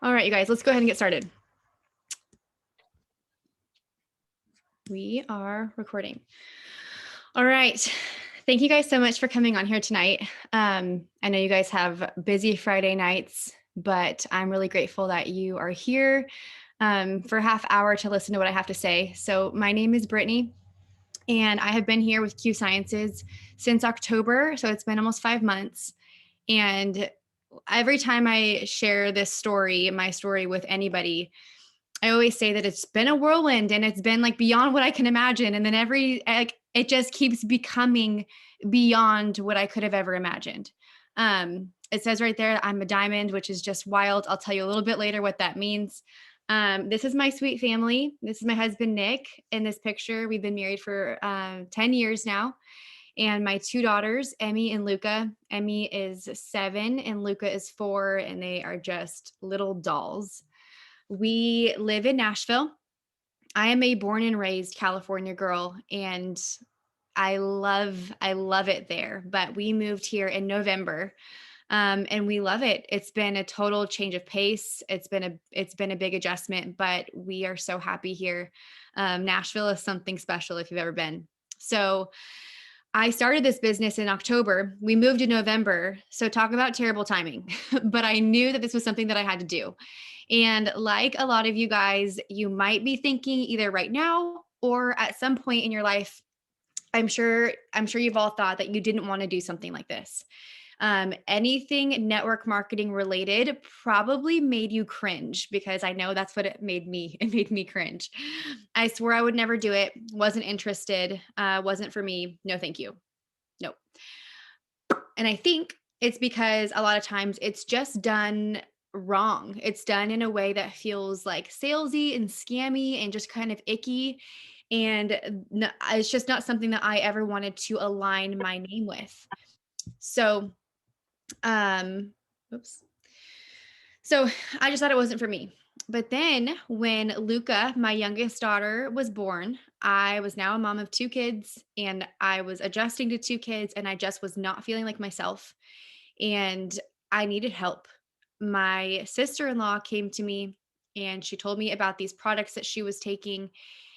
All right, you guys, let's go ahead and get started. We are recording. All right. Thank you guys so much for coming on here tonight. I know you guys have busy Friday nights, but I'm really grateful that you are here for a half hour to listen to what I have to say. So my name is Brittany, and I have been here with Q Sciences since October. So it's been almost 5 months. And every time I share this story, my story with anybody, I always say that it's been a whirlwind and it's been like beyond what I can imagine. And then it just keeps becoming beyond what I could have ever imagined. It says right there, I'm a diamond, which is just wild. I'll tell you a little bit later what that means. This is my sweet family. This is my husband, Myq. In this picture, we've been married for 10 years now. And my two daughters, Emmy and Luca. Emmy is 7 and Luca is 4, and they are just little dolls. We live in Nashville. I am a born and raised California girl, and I love it there. But we moved here in November, and we love it. It's been a total change of pace. It's been a big adjustment, but we are so happy here. Nashville is something special if you've ever been. So I started this business in October. We moved in November. So talk about terrible timing. But I knew that this was something that I had to do. And like a lot of you guys, you might be thinking either right now or at some point in your life, I'm sure you've all thought that you didn't want to do something like this. Anything network marketing related probably made you cringe, because I know that's what it made me. It made me cringe. I swore I would never do it. Wasn't interested. Wasn't for me. No, thank you. Nope. And I think it's because a lot of times it's just done wrong. It's done in a way that feels like salesy and scammy and just kind of icky. And it's just not something that I ever wanted to align my name with. So, oops. So I just thought it wasn't for me. But then when Luca, my youngest daughter, was born, I was now a mom of 2 kids, and I was adjusting to 2 kids, and I just was not feeling like myself. And I needed help. My sister-in-law came to me and she told me about these products that she was taking,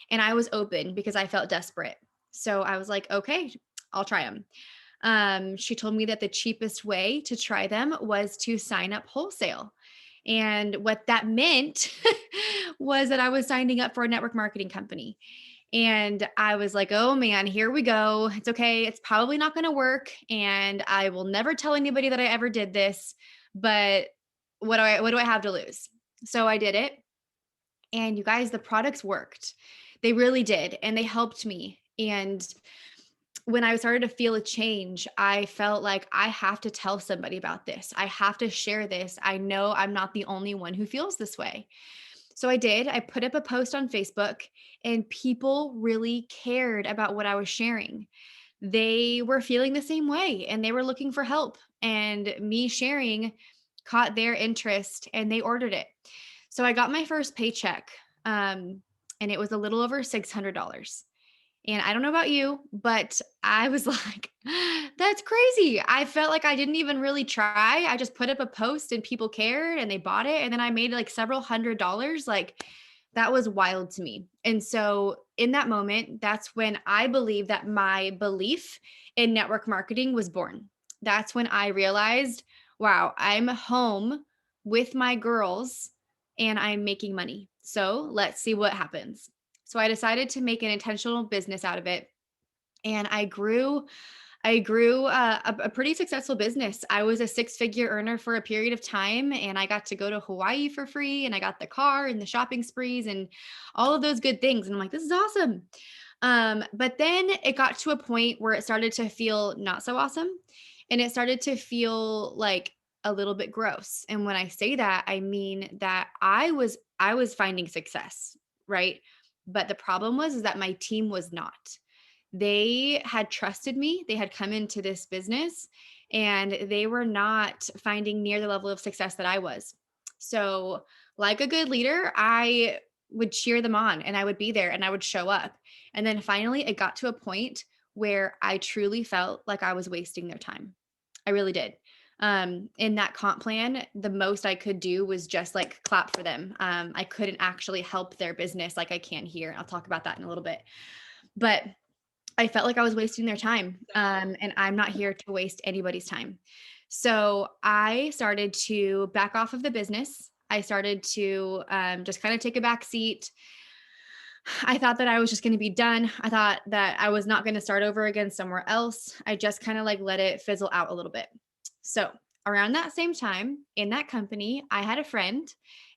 and I was open because I felt desperate. So I was like, okay, I'll try them. She told me that the cheapest way to try them was to sign up wholesale. And what that meant was that I was signing up for a network marketing company. And I was like, oh man, here we go. It's okay. It's probably not going to work. And I will never tell anybody that I ever did this. But what do I have to lose? So I did it. And you guys, the products worked. They really did. And they helped me. And when I started to feel a change, I felt like I have to tell somebody about this. I have to share this. I know I'm not the only one who feels this way. So I did. I put up a post on Facebook, and people really cared about what I was sharing. They were feeling the same way and they were looking for help. And me sharing caught their interest and they ordered it. So I got my first paycheck, and it was a little over $600. And I don't know about you, but I was like, that's crazy. I felt like I didn't even really try. I just put up a post and people cared and they bought it. And then I made like several $100s. Like, that was wild to me. And so in that moment, that's when I believe that my belief in network marketing was born. That's when I realized, wow, I'm home with my girls and I'm making money. So let's see what happens. So I decided to make an intentional business out of it. And I grew a pretty successful business. I was a 6-figure earner for a period of time, and I got to go to Hawaii for free, and I got the car and the shopping sprees and all of those good things. And I'm like, this is awesome. But then it got to a point where it started to feel not so awesome, and it started to feel like a little bit gross. And when I say that, I mean that I was finding success, right? But the problem was is that my team was not. They had trusted me. They had come into this business and they were not finding near the level of success that I was. So, like a good leader, I would cheer them on and I would be there and I would show up. And then finally, it got to a point where I truly felt like I was wasting their time. I really did. In that comp plan, the most I could do was just like clap for them. I couldn't actually help their business like I can here. I'll talk about that in a little bit. But I felt like I was wasting their time. And I'm not here to waste anybody's time. So I started to back off of the business. I started to just kind of take a back seat. I thought that I was just going to be done. I thought that I was not going to start over again somewhere else. I just kind of like let it fizzle out a little bit. So, around that same time in that company, I had a friend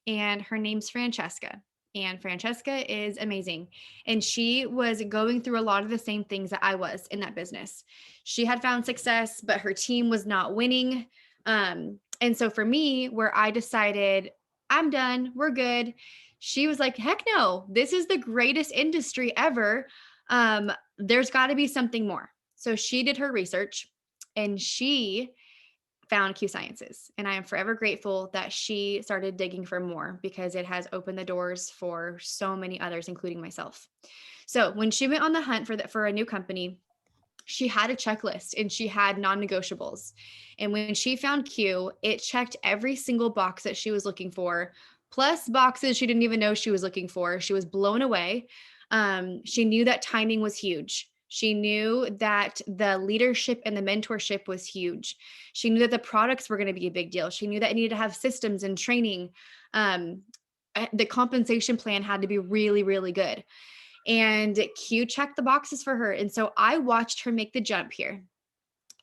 and her name's Francesca. And Francesca is amazing. And she was going through a lot of the same things that I was in that business. She had found success, but her team was not winning. And so for me, where I decided, I'm done, we're good, she was like, heck no, this is the greatest industry ever. There's got to be something more. So she did her research and she found Q Sciences. And I am forever grateful that she started digging for more because it has opened the doors for so many others, including myself. So when she went on the hunt for a new company, she had a checklist and she had non-negotiables. And when she found Q, it checked every single box that she was looking for, plus boxes she didn't even know she was looking for. She was blown away. She knew that timing was huge. She knew that the leadership and the mentorship was huge. She knew that the products were going to be a big deal. She knew that it needed to have systems and training. The compensation plan had to be really, really good. And Q checked the boxes for her. And so I watched her make the jump here.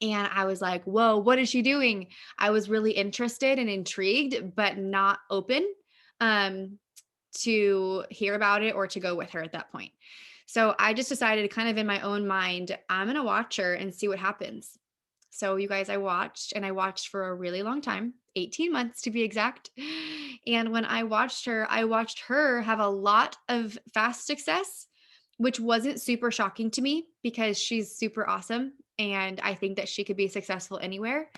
And I was like, whoa, what is she doing? I was really interested and intrigued, but not open um, to hear about it or to go with her at that point. So I just decided, kind of in my own mind, I'm going to watch her and see what happens. So, you guys, I watched and I watched for a really long time, 18 months to be exact. And when I watched her have a lot of fast success, which wasn't super shocking to me because she's super awesome. And I think that she could be successful anywhere.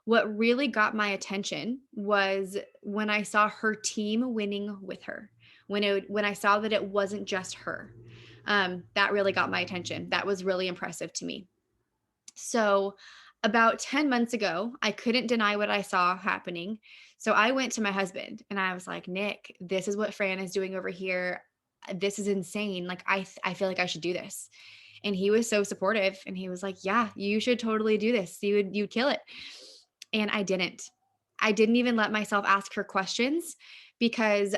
What really got my attention was when I saw her team winning with her, when I saw that it wasn't just her. That really got my attention. That was really impressive to me. So, about 10 months ago, I couldn't deny what I saw happening. So, I went to my husband and I was like, Nick, this is what Fran is doing over here. This is insane. Like, I feel like I should do this. And he was so supportive and he was like, yeah, you should totally do this. You'd kill it. And I didn't. I didn't even let myself ask her questions because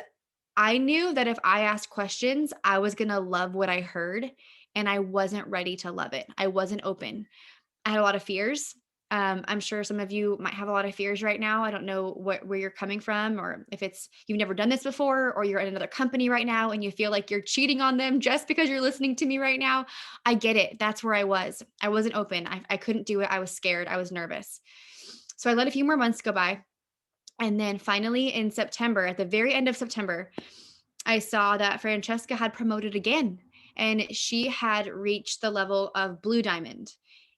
I knew that if I asked questions, I was going to love what I heard and I wasn't ready to love it. I wasn't open. I had a lot of fears. I'm sure some of you might have a lot of fears right now. I don't know where you're coming from, or if it's you've never done this before, or you're at another company right now and you feel like you're cheating on them just because you're listening to me right now. I get it. That's where I was. I wasn't open. I couldn't do it. I was scared. I was nervous. So I let a few more months go by. And then finally in September, at the very end of September, I saw that Francesca had promoted again and she had reached the level of Blue Diamond.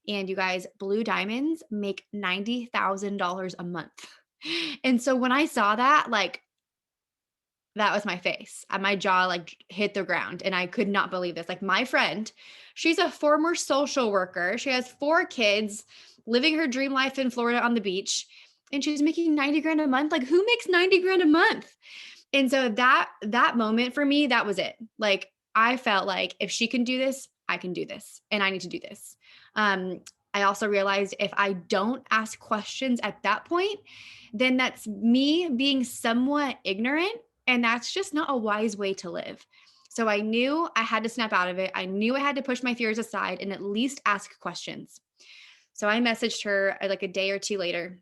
And you guys, Blue Diamonds make $90,000 a month. And so when I saw that, like, that was my face. My jaw like hit the ground and I could not believe this. Like, my friend, she's a former social worker. She has 4 kids, living her dream life in Florida on the beach, and she's making 90 grand a month. Like, who makes 90 grand a month? And so that moment for me, that was it. Like, I felt like if she can do this, I can do this and I need to do this. I also realized if I don't ask questions at that point, then that's me being somewhat ignorant. And that's just not a wise way to live. So I knew I had to snap out of it. I knew I had to push my fears aside and at least ask questions. So I messaged her like a day or two later.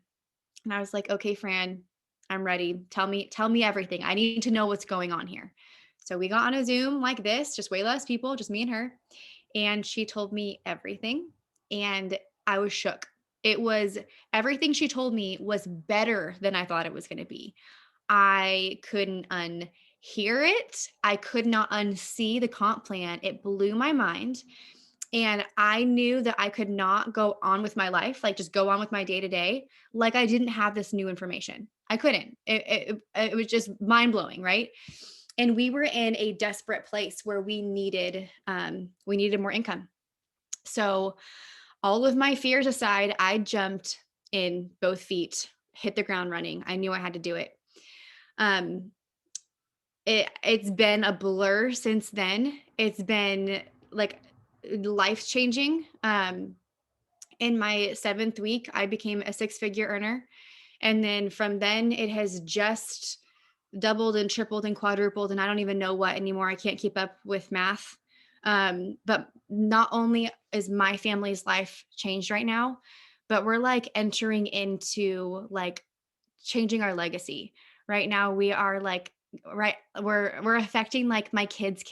And I was like, okay, Fran, I'm ready. Tell me everything. I need to know what's going on here. So we got on a Zoom like this, just way less people, just me and her. And she told me everything. And I was shook. It was everything she told me was better than I thought it was going to be. I couldn't unhear it. I could not unsee the comp plan. It blew my mind. And I knew that I could not go on with my life, like just go on with my day to day, like I didn't have this new information. I couldn't. It was just mind blowing, right? And we were in a desperate place where we needed more income. So all of my fears aside, I jumped in both feet, hit the ground running. I knew I had to do it. Um, it's been a blur since then. It's been like life changing. In my 7th week, I became a 6-figure earner. And then from then, it has just doubled and tripled and quadrupled. And I don't even know what anymore. I can't keep up with math. But not only is my family's life changed right now, but we're like entering into like changing our legacy. Right now, we are like, right, we're affecting like my kids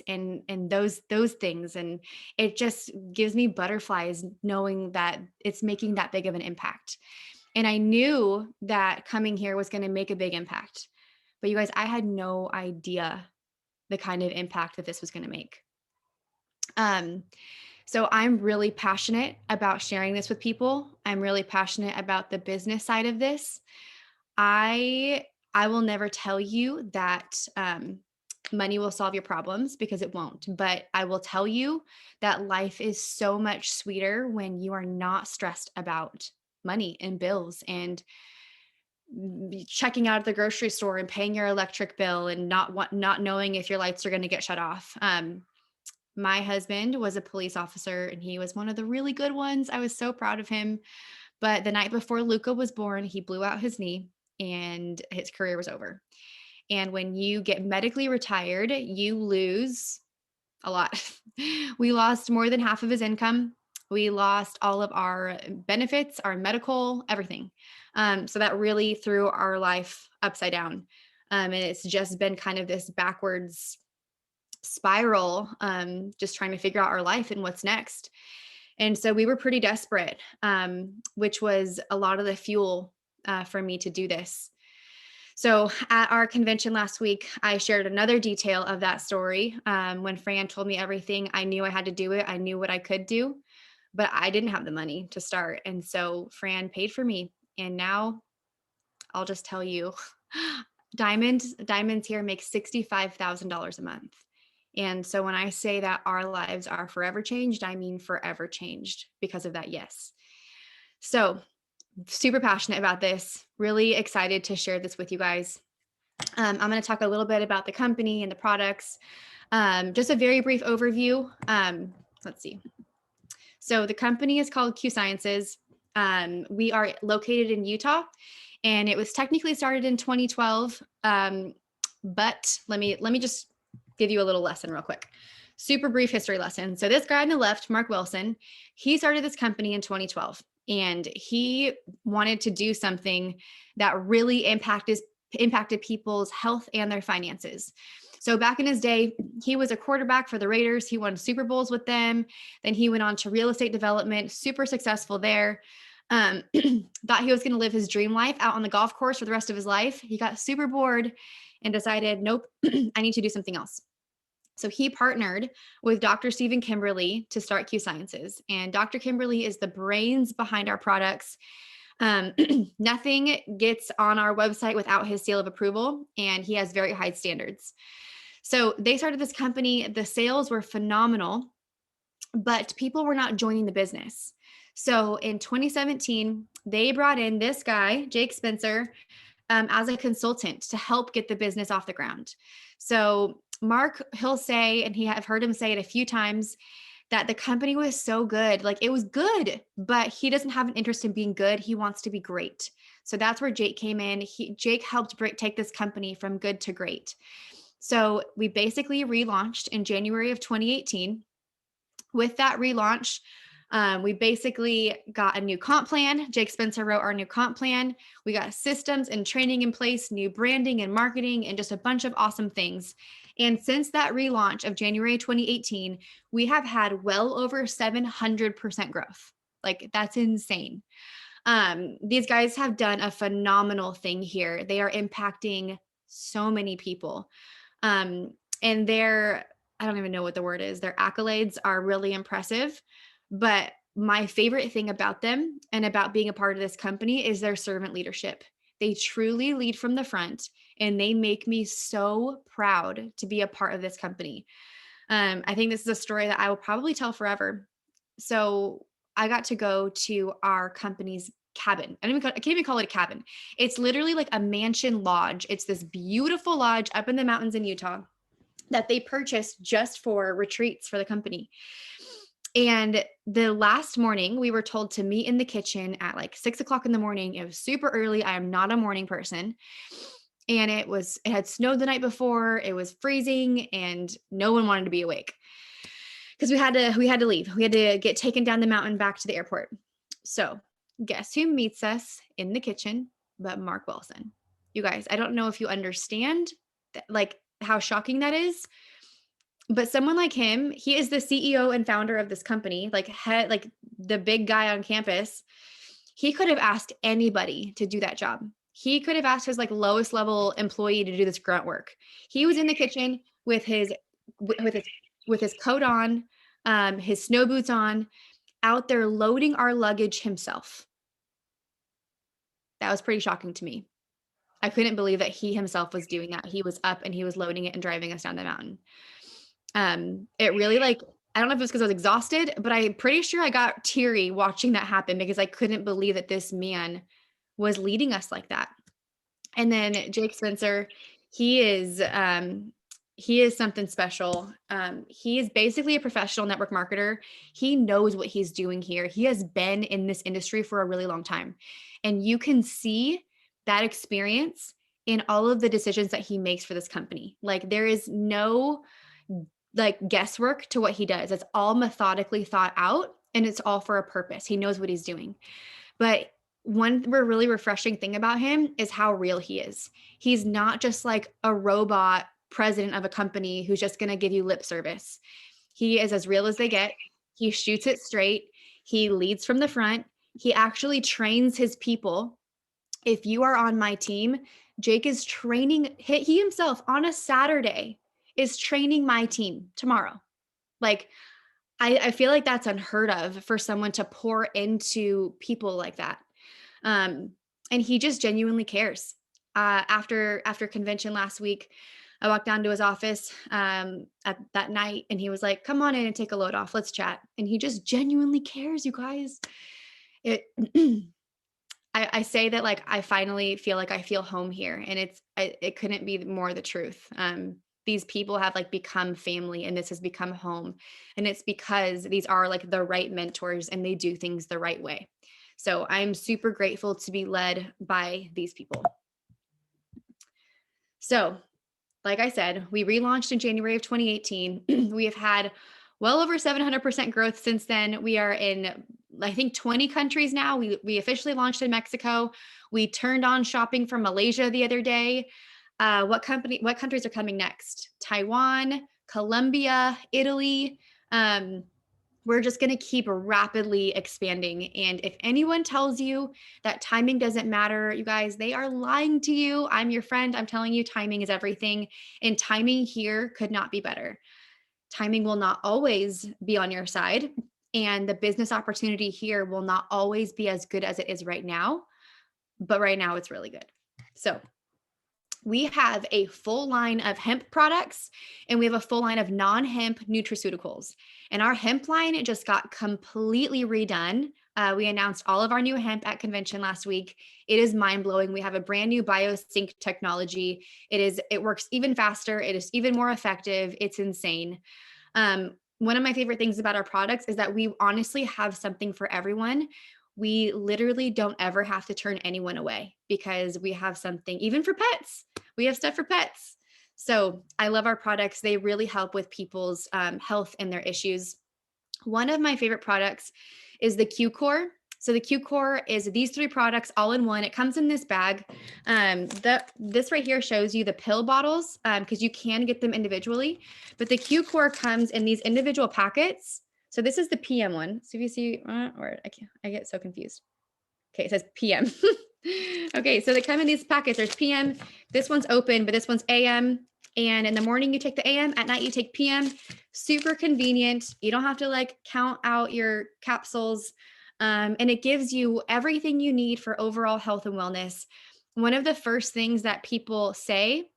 and those things, and it just gives me butterflies knowing that it's making that big of an impact. And I knew that coming here was going to make a big impact, but you guys, I had no idea the kind of impact that this was going to make. um so I'm really passionate about sharing this with people. I'm really passionate about the business side of this. I will never tell you that money will solve your problems, because it won't. But I will tell you that life is so much sweeter when you are not stressed about money and bills and checking out at the grocery store and paying your electric bill and not knowing if your lights are going to get shut off. My husband was a police officer, and he was one of the really good ones. I was so proud of him. But the night before Luca was born, he blew out his knee and his career was over. And when you get medically retired, you lose a lot. We lost more than half of his income. We lost all of our benefits, our medical, everything. So that really threw our life upside down. And it's just been kind of this backwards spiral, just trying to figure out our life and what's next. And so we were pretty desperate, which was a lot of the fuel for me to do this. So at our convention last week, I shared another detail of that story. When Fran told me everything, I knew I had to do it. I knew what I could do, but I didn't have the money to start. And so Fran paid for me. And now I'll just tell you, diamonds here make $65,000 a month. And so when I say that our lives are forever changed, I mean forever changed because of that. Yes. So super passionate about this, really excited to share this with you guys. I'm going to talk a little bit about the company and the products. Just a very brief overview. Let's see. So the company is called Q Sciences. We are located in Utah, and it was technically started in 2012. But let me just give you a little lesson real quick. Super brief history lesson. So this guy on the left, Mark Wilson, he started this company in 2012, and he wanted to do something that really impacted people's health and their finances. So back in his day, he was a quarterback for the Raiders. He won Super Bowls with them. Then he went on to real estate development, super successful there. Thought he was going to live his dream life out on the golf course for the rest of his life. He got super bored and decided, nope, I need to do something else. So he partnered with Dr. Stephen Kimberly to start Q Sciences. And Dr. Kimberly is the brains behind our products. Nothing gets on our website without his seal of approval, and he has very high standards. So they started this company. The sales were phenomenal, but people were not joining the business. So in 2017, they brought in this guy, Jake Spencer, as a consultant to help get the business off the ground. So Mark, he'll say, and I've heard him say it a few times, that the company was so good. Like it was good, but he doesn't have an interest in being good. He wants to be great. So that's where Jake came in. Jake helped take this company from good to great. So we basically relaunched in January of 2018. With that relaunch, we basically got a new comp plan. Jake Spencer wrote our new comp plan. We got systems and training in place, new branding and marketing, and just a bunch of awesome things. And since that relaunch of January 2018, we have had well over 700% growth. Like that's insane. These guys have done a phenomenal thing here. They are impacting so many people. And I don't even know what the word is. Their accolades are really impressive. But my favorite thing about them and about being a part of this company is their servant leadership. They truly lead from the front, and they make me so proud to be a part of this company. I think this is a story that I will probably tell forever. So I got to go to our company's cabin. I can't even call it a cabin. It's literally like a mansion lodge. It's this beautiful lodge up in the mountains in Utah that they purchased just for retreats for the company. And the last morning we were told to meet in the kitchen at like 6:00 in the morning. It was super early. I am not a morning person. And it had snowed the night before. It was freezing and no one wanted to be awake because we had to leave. We had to get taken down the mountain back to the airport. So guess who meets us in the kitchen but Mark Wilson? You guys, I don't know if you understand like how shocking that is, but someone like him, he is the CEO and founder of this company, like the big guy on campus. He could have asked anybody to do that job. He could have asked his like lowest level employee to do this grunt work. He was in the kitchen with his coat on, his snow boots on, out there loading our luggage himself. That was pretty shocking to me. I couldn't believe that he himself was doing that. He was up and he was loading it and driving us down the mountain. It really like, I don't know if it was because I was exhausted, but I'm pretty sure I got teary watching that happen because I couldn't believe that this man was leading us like that. And then Jake Spencer, he is something special. He is basically a professional network marketer. He knows what he's doing here. He has been in this industry for a really long time. And you can see that experience in all of the decisions that he makes for this company. Like there is no like guesswork to what he does. It's all methodically thought out and it's all for a purpose. He knows what he's doing. But one really refreshing thing about him is how real he is. He's not just like a robot president of a company who's just going to give you lip service. He is as real as they get. He shoots it straight. He leads from the front. He actually trains his people. If you are on my team, Jake is training, he himself on a Saturday is training my team tomorrow. Like, I feel like that's unheard of for someone to pour into people like that. And he just genuinely cares. After convention last week, I walked down to his office at that night and he was like, come on in and take a load off. Let's chat. And he just genuinely cares, you guys. I say that like I finally feel like I feel home here, and it couldn't be more the truth. These people have like become family and this has become home, and it's because these are like the right mentors and they do things the right way. So I'm super grateful to be led by these people. So like I said, we relaunched in January of 2018. We have had well over 700% growth since then. We are in, I think, 20 countries now. We officially launched in Mexico. We turned on shopping from Malaysia the other day. What countries are coming next? Taiwan, Colombia, Italy. We're just going to keep rapidly expanding. And if anyone tells you that timing doesn't matter, you guys, they are lying to you. I'm your friend. I'm telling you, timing is everything. And timing here could not be better. Timing will not always be on your side. And the business opportunity here will not always be as good as it is right now. But right now it's really good. So we have a full line of hemp products and we have a full line of non-hemp nutraceuticals. And our hemp line just got completely redone. We announced all of our new hemp at convention last week. It is mind-blowing. We have a brand new biosync technology. It works even faster. It is even more effective. It's insane. One of my favorite things about our products is that we honestly have something for everyone. We literally don't ever have to turn anyone away because we have something, even for pets. We have stuff for pets. So I love our products. They really help with people's health and their issues. One of my favorite products is the Q Core. So the Q Core is these 3 products all in one. It comes in this bag. This right here shows you the pill bottles because you can get them individually, but the Q Core comes in these individual packets. So this is the PM one. So if you see, I get so confused. Okay, it says PM. Okay, so they come in these packets. There's PM. This one's open, but this one's AM. And in the morning you take the AM, at night you take PM. Super convenient. You don't have to like count out your capsules. And it gives you everything you need for overall health and wellness. One of the first things that people say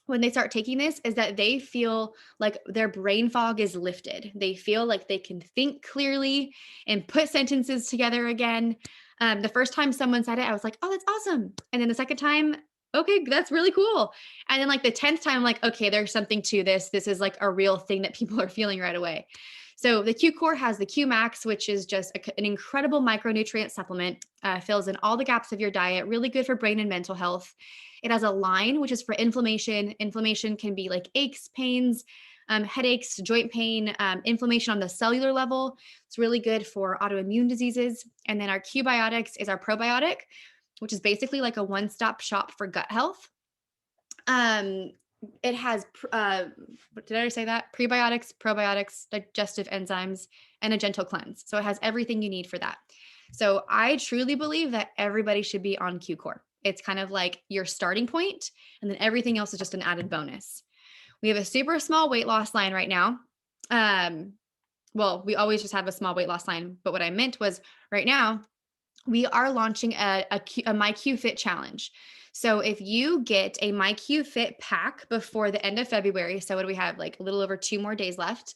when they start taking this is that they feel like their brain fog is lifted. They feel like they can think clearly and put sentences together again. The first time someone said it, I was like, oh, that's awesome. And then the second time, okay, that's really cool. And then like the 10th time, I'm like, okay, there's something to this. This is like a real thing that people are feeling right away. So the Q Core has the Q Max, which is just an incredible micronutrient supplement, fills in all the gaps of your diet, really good for brain and mental health. It has a line, which is for inflammation. Inflammation can be like aches, pains, headaches, joint pain, inflammation on the cellular level. It's really good for autoimmune diseases. And then our Q Biotics is our probiotic, which is basically like a one-stop shop for gut health. It has, did I say that? Prebiotics, probiotics, digestive enzymes, and a gentle cleanse. So it has everything you need for that. So I truly believe that everybody should be on Q Core. It's kind of like your starting point, and then everything else is just an added bonus. We have a super small weight loss line right now. Well, we always just have a small weight loss line, but what I meant was right now we are launching a Myq Fit challenge. So if you get a Myq Fit pack before the end of February, so what do we have, like a little over 2 more days left,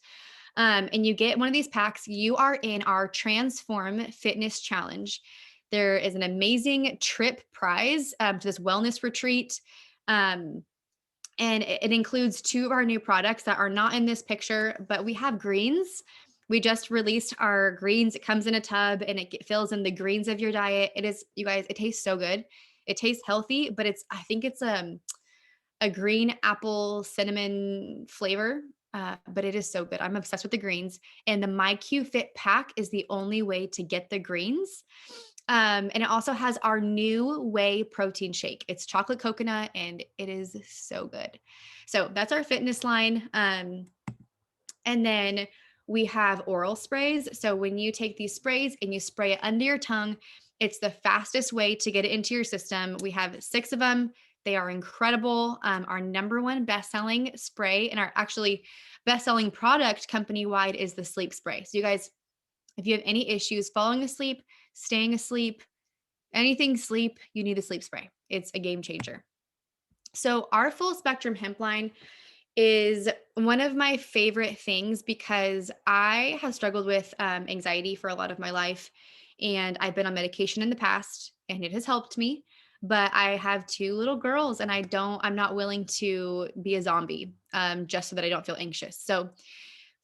and you get one of these packs, you are in our Transform Fitness Challenge. There is an amazing trip prize to this wellness retreat. And it includes 2 of our new products that are not in this picture, but we have greens. We just released our greens. It comes in a tub and it fills in the greens of your diet. It is, you guys, it tastes so good. It tastes healthy, but I think it's a green apple cinnamon flavor, but it is so good. I'm obsessed with the greens. And the Myq Fit pack is the only way to get the greens. And it also has our new whey protein shake. It's chocolate coconut and it is so good. So that's our fitness line. And then we have oral sprays. So when you take these sprays and you spray it under your tongue, it's the fastest way to get it into your system. We have 6 of them. They are incredible. Our number one best-selling spray and our actually best-selling product company-wide is the sleep spray. So you guys, if you have any issues falling asleep, staying asleep, anything sleep, you need a sleep spray. It's a game changer. So our full spectrum hemp line is one of my favorite things because I have struggled with anxiety for a lot of my life, and I've been on medication in the past and it has helped me, but I have 2 little girls and I'm not willing to be a zombie just so that I don't feel anxious. So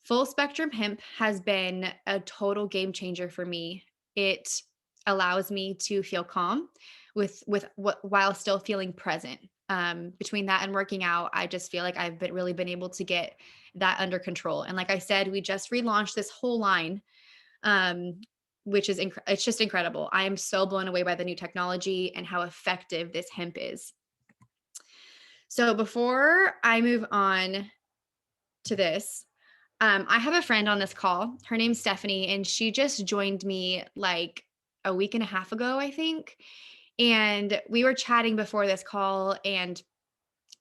full spectrum hemp has been a total game changer for me. It allows me to feel calm while still feeling present. Between that and working out, I just feel like I've really been able to get that under control. And like I said, we just relaunched this whole line, which is it's just incredible. I am so blown away by the new technology and how effective this hemp is. So before I move on to this, I have a friend on this call. Her name's Stephanie, and she just joined me like a week and a half ago, I think. And we were chatting before this call, and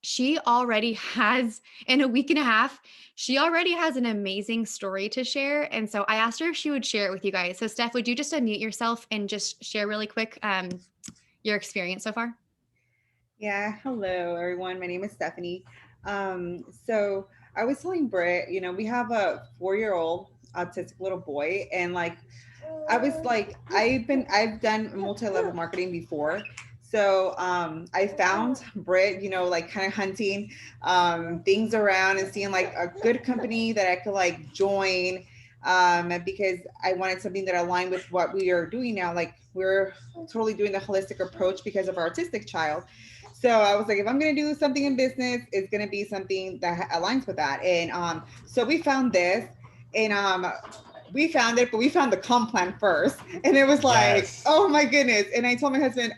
she already has, in a week and a half, she already has an amazing story to share. And so I asked her if she would share it with you guys. So Steph, would you just unmute yourself and just share really quick your experience so far? Yeah, hello everyone. My name is Stephanie. So I was telling Britt, we have a 4-year-old autistic little boy, and like I was like, I've done multi-level marketing before. So I found Britt, like kind of hunting things around and seeing like a good company that I could like join, because I wanted something that aligned with what we are doing now. Like we're totally doing the holistic approach because of our autistic child. So I was like, if I'm going to do something in business, it's going to be something that aligns with that. And so we found this, and we found it, but we found the comp plan first. And it was like, yes. Oh my goodness. And I told my husband,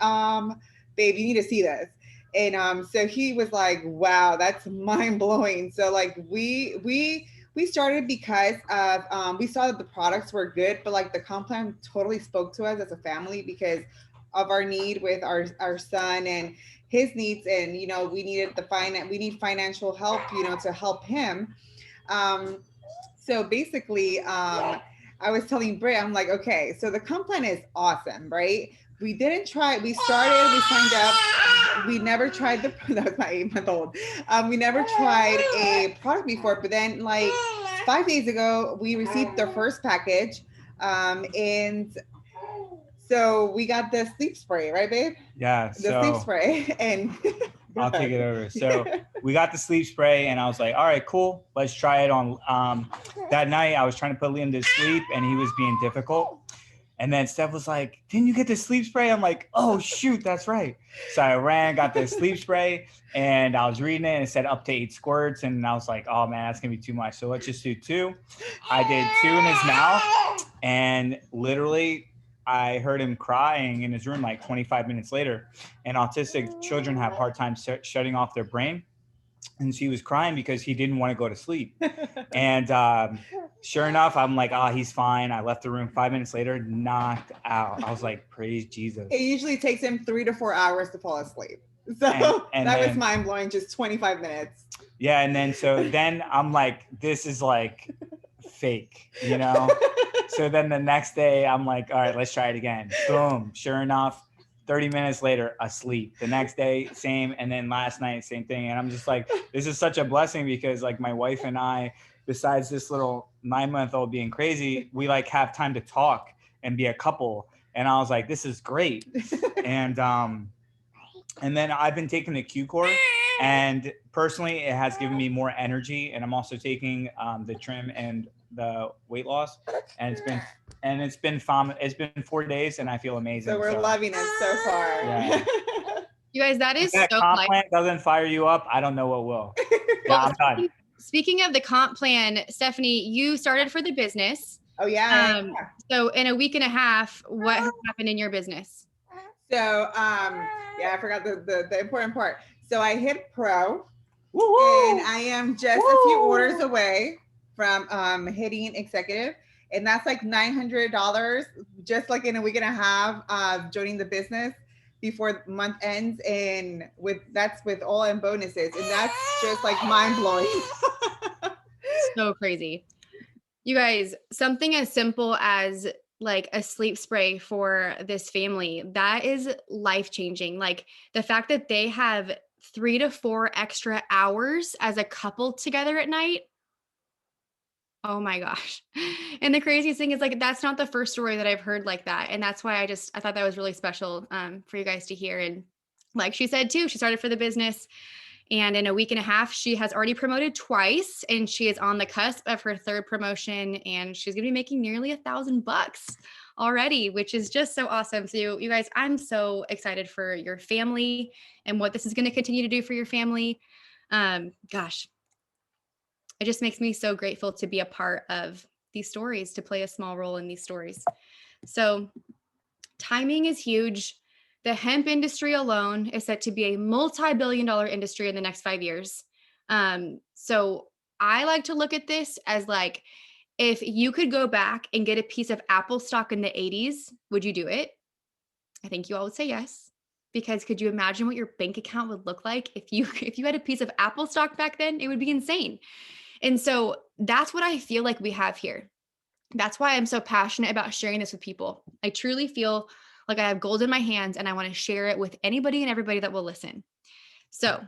babe, you need to see this. And so he was like, wow, that's mind blowing. So like we started because of we saw that the products were good, but like the comp plan totally spoke to us as a family because of our need with our son and his needs. And we needed we need financial help, to help him. So basically, I was telling Britt, I'm like, okay, so the comp plan is awesome, right? We didn't try. We started. We signed up. We never tried that was my 8-month-old. We never tried a product before, but then like 5 days ago, we received the first package, and So we got the sleep spray, right, babe? Yeah. The sleep So spray, and I'll take it over. So we got the sleep spray, and I was like, all right, cool. Let's try it on. That night, I was trying to put Liam to sleep, and he was being difficult. And then Steph was like, didn't you get the sleep spray? I'm like, oh, shoot, that's right. So I ran, got the sleep spray, and I was reading it, and it said up to 8 squirts. And I was like, oh, man, that's going to be too much. So let's just do 2. I did 2 in his mouth, and literally I heard him crying in his room like 25 minutes later. And autistic children have a hard time shutting off their brain. And she was crying because he didn't want to go to sleep. And sure enough, I'm like, he's fine. I left the room. 5 minutes later, knocked out. I was like, praise Jesus. It usually takes him 3 to 4 hours to fall asleep. So and that was mind blowing, just 25 minutes. Yeah. And then I'm like, this is like fake, you know? So then the next day I'm like, all right, let's try it again. Boom. Sure enough, 30 minutes later, asleep. The next day, same. And then last night, same thing. And I'm just like, this is such a blessing because like my wife and I, besides this little 9-month-old being crazy, we like have time to talk and be a couple. And I was like, this is great. And then I've been taking the Q core, and personally, it has given me more energy. And I'm also taking the trim and the weight loss, and it's been fun. It's been 4 days, and I feel amazing. So we're loving it so far. Yeah. You guys, that is if that so comp plan doesn't fire you up, I don't know what will. Yeah, I'm done. Speaking of the comp plan, Stephanie, you started for the business. Oh yeah. So in a week and a half, what has happened in your business? So yeah, I forgot the important part. So I hit pro. Woo-hoo! And I am just a few orders away from hitting executive. And that's like $900 just like in a week and a half of joining the business before the month ends. And that's with all in bonuses. And that's just like mind blowing. So crazy. You guys, something as simple as like a sleep spray for this family, that is life-changing. Like the fact that they have 3 to 4 extra hours as a couple together at night. Oh my gosh. And the craziest thing is like, that's not the first story that I've heard like that. And that's why I thought that was really special for you guys to hear. And like she said too, she started for the business, and in a week and a half, she has already promoted twice, and she is on the cusp of her 3rd promotion, and she's going to be making nearly $1,000 already, which is just so awesome. So you guys, I'm so excited for your family and what this is going to continue to do for your family. Gosh, it just makes me so grateful to be a part of these stories, to play a small role in these stories. So timing is huge. The hemp industry alone is set to be a multi-billion-dollar industry in the next 5 years. So I like to look at this as like, if you could go back and get a piece of Apple stock in the 80s, would you do it? I think you all would say yes. Because could you imagine what your bank account would look like if you had a piece of Apple stock back then? It would be insane. And so that's what I feel like we have here. That's why I'm so passionate about sharing this with people. I truly feel like I have gold in my hands, and I want to share it with anybody and everybody that will listen. So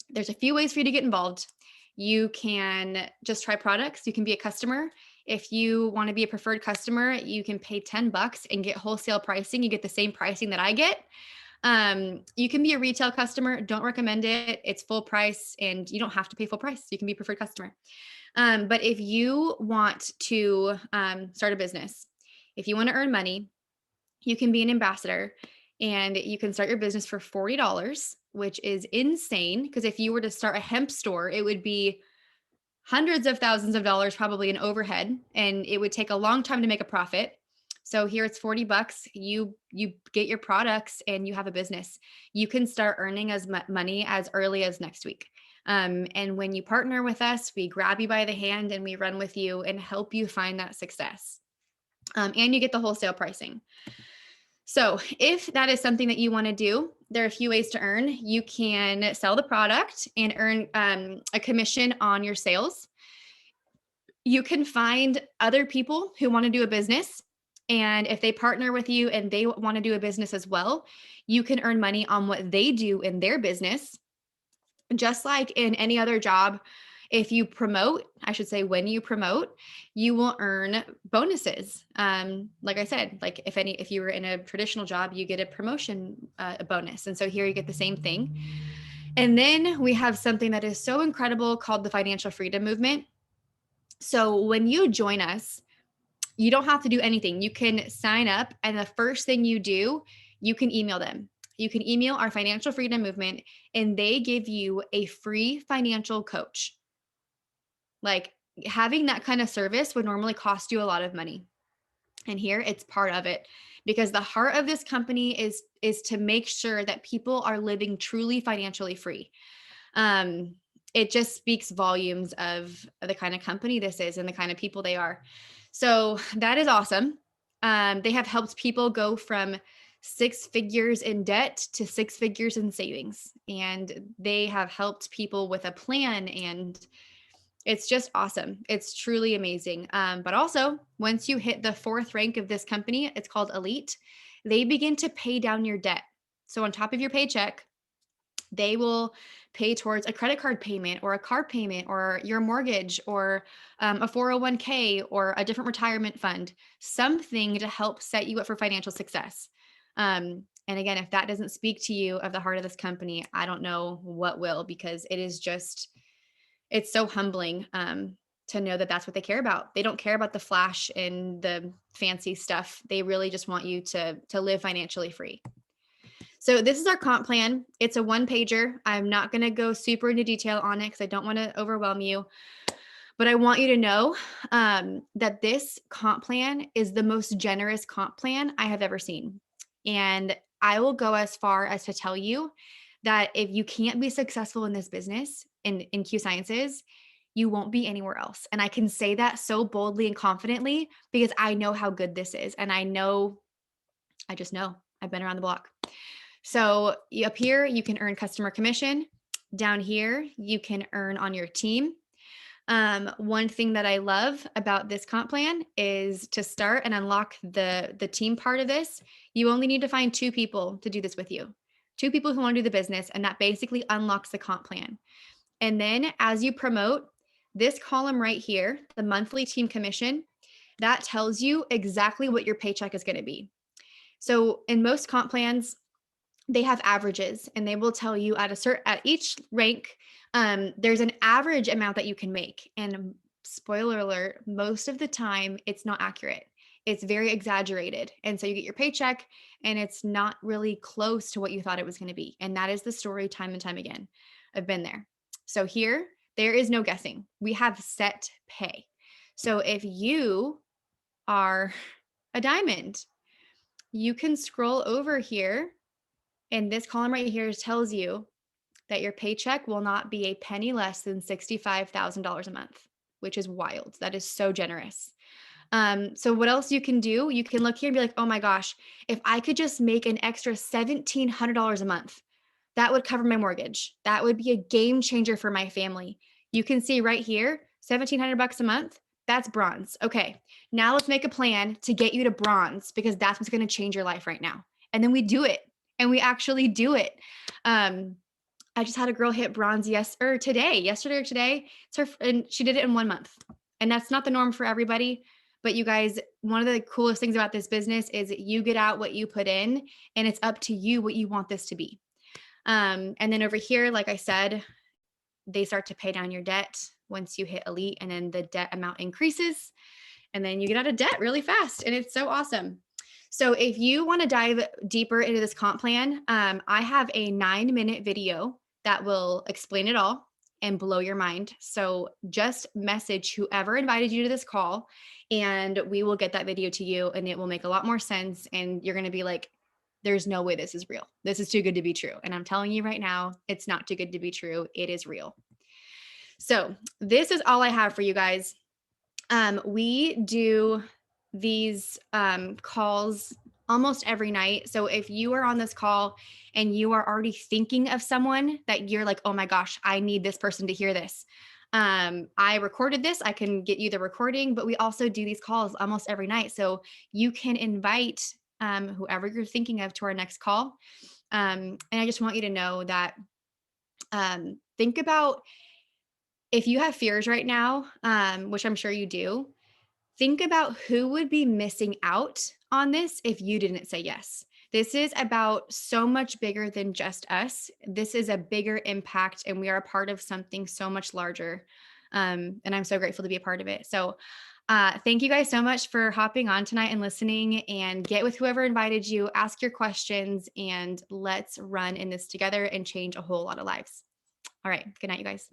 there's a few ways for you to get involved. You can just try products. You can be a customer. If you want to be a preferred customer, you can pay $10 and get wholesale pricing. You get the same pricing that I get. You can be a retail customer. Don't recommend it. It's full price, and you don't have to pay full price. You can be a preferred customer. But if you want to start a business, if you want to earn money, you can be an ambassador, and you can start your business for $40, which is insane. Because if you were to start a hemp store, it would be hundreds of thousands of dollars probably in overhead, and it would take a long time to make a profit. So here it's $40. You get your products and you have a business. You can start earning as money as early as next week. And when you partner with us, we grab you by the hand and we run with you and help you find that success. And you get the wholesale pricing. So if that is something that you want to do, there are a few ways to earn. You can sell the product and earn a commission on your sales. You can find other people who want to do a business. And if they partner with you and they want to do a business as well, you can earn money on what they do in their business. Just like in any other job, If you promote, I should say, when you promote, you will earn bonuses. Like I said, like if you were in a traditional job, you get a promotion bonus. And so here you get the same thing. And then we have something that is so incredible called the financial freedom movement. So when you join us, you don't have to do anything. You can sign up, and the first thing you do, you can email them. You can email our financial freedom movement, and they give you a free financial coach. Like, having that kind of service would normally cost you a lot of money. And here it's part of it, because the heart of this company is to make sure that people are living truly financially free. It just speaks volumes of the kind of company this is and the kind of people they are. So that is awesome. They have helped people go from 6 figures in debt to 6 figures in savings. And they have helped people with a plan, and it's just awesome. It's truly amazing. But also, once you hit the 4th rank of this company, it's called Elite, they begin to pay down your debt. So on top of your paycheck, they will pay towards a credit card payment or a car payment or your mortgage or a 401k or a different retirement fund, something to help set you up for financial success. And again, if that doesn't speak to you of the heart of this company, I don't know what will, because it is just, it's so humbling to know that that's what they care about. They don't care about the flash and the fancy stuff. They really just want you to live financially free. So this is our comp plan. It's a 1-pager. I'm not going to go super into detail on it because I don't want to overwhelm you. But I want you to know that this comp plan is the most generous comp plan I have ever seen. And I will go as far as to tell you that if you can't be successful in this business, in Q Sciences, you won't be anywhere else. And I can say that so boldly and confidently because I know how good this is. And I just know. I've been around the block. So up here, you can earn customer commission. Down here, you can earn on your team. One thing that I love about this comp plan is to start and unlock the team part of this. You only need to find 2 people to do this with you, 2 people who want to do the business, and that basically unlocks the comp plan. And then as you promote, this column right here, the monthly team commission, that tells you exactly what your paycheck is going to be. So in most comp plans, they have averages, and they will tell you at each rank, there's an average amount that you can make. And spoiler alert, most of the time it's not accurate. It's very exaggerated. And so you get your paycheck and it's not really close to what you thought it was going to be. And that is the story time and time again. I've been there. So here, there is no guessing. We have set pay. So if you are a diamond, you can scroll over here, and this column right here tells you that your paycheck will not be a penny less than $65,000 a month, which is wild. That is so generous. So what else you can do? You can look here and be like, oh my gosh, if I could just make an extra $1,700 a month, that would cover my mortgage. That would be a game changer for my family. You can see right here, $1,700 a month. That's bronze. Okay, now let's make a plan to get you to bronze, because that's what's going to change your life right now. And then we do it. And we actually do it. I just had a girl hit bronze yesterday or today. And she did it in 1 month. And that's not the norm for everybody. But you guys, one of the coolest things about this business is you get out what you put in, and it's up to you what you want this to be. And then over here, like I said, they start to pay down your debt once you hit Elite, and then the debt amount increases, and then you get out of debt really fast. And it's so awesome. So if you want to dive deeper into this comp plan, I have a 9-minute video that will explain it all and blow your mind. So just message whoever invited you to this call, and we will get that video to you, and it will make a lot more sense. And you're going to be like, there's no way this is real. This is too good to be true. And I'm telling you right now, it's not too good to be true. It is real. So this is all I have for you guys. We do these calls almost every night. So if you are on this call and you are already thinking of someone that you're like, oh my gosh, I need this person to hear this. I recorded this. I can get you the recording, but we also do these calls almost every night. So you can invite whoever you're thinking of to our next call. And I just want you to know that think about if you have fears right now, which I'm sure you do, think about who would be missing out on this if you didn't say yes. This is about so much bigger than just us. This is a bigger impact, and we are a part of something so much larger. And I'm so grateful to be a part of it. So, thank you guys so much for hopping on tonight and listening, and get with whoever invited you, ask your questions, and let's run in this together and change a whole lot of lives. All right. Good night, you guys.